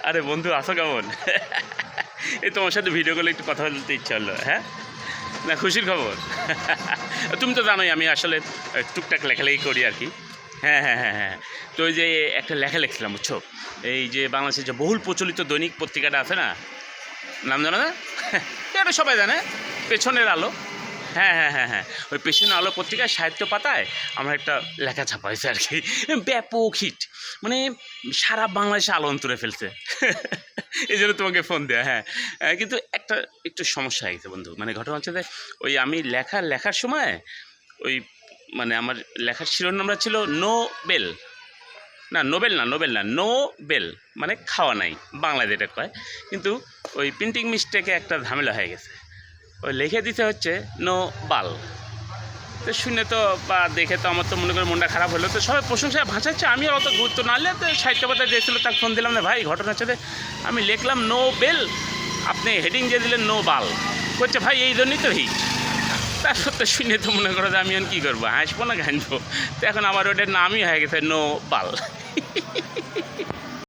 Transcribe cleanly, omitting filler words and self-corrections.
আরে বন্ধু আসো কেমন? এই তোমার সাথে ভিডিও কলে একটু কথা বলতে ইচ্ছা হলো। হ্যাঁ, না খুশির খবর। তুমি তো জানোই আমি আসলে টুকটাক লেখালেখি করি আর কি। হ্যাঁ হ্যাঁ হ্যাঁ হ্যাঁ। তো ওই যে একটা লেখা লিখছিলাম বুঝছো, এই যে বাংলাদেশের যে বহুল প্রচলিত দৈনিক পত্রিকাটা আছে না, নাম জানো না? এটা সবাই জানে, পেছনের আলো। হ্যাঁ হ্যাঁ হ্যাঁ হ্যাঁ, ওই পেছনের আলো পত্রিকায় সাহিত্য পাতায় আমার একটা লেখা ছাপা হয়েছে আর কি। ব্যাপক হিট, মানে সারা বাংলাদেশে আলো অন্তরে ফেলছে। এই জন্য তোমাকে ফোন দেয়া। হ্যাঁ, কিন্তু একটা একটু সমস্যা হয়ে গেছে বন্ধু। মানে ঘটনা হচ্ছে যে ওই আমি লেখার সময় ওই মানে আমার লেখার শিরোনামটা ছিল নোবেল। না নোবেল না, নোবেল না, নোবেল মানে খাওয়া নাই বাংলায় যেটা কয়। কিন্তু ওই প্রিন্টিং মিস্টেকে একটা ঝামেলা হয়ে গেছে, ওই লিখে দিতে হচ্ছে নো বাল। তো শুনে তো বা দেখে তো আমার তো মনে করে মনটা খারাপ হলো। তো সবাই প্রশংসায় ভাসাচ্ছে, আমি আর অত গুরুত্ব না নিলে তো সাহিত্য পাতায় দিয়েছিল, তাকে ফোন দিলাম না ভাই ঘটনা হচ্ছে যে আমি লিখলাম নো বেল, আপনি হেডিং দিয়ে দিলেন নো বাল। বলছে ভাই এই জন্যই তো হিট। তারপর তো শুনে তো মনে করো যে আমি এখন কী করবো, হাসবো না ঘাসবো। তো এখন আমার ওটার নামই হয়ে গেছে নো বাল।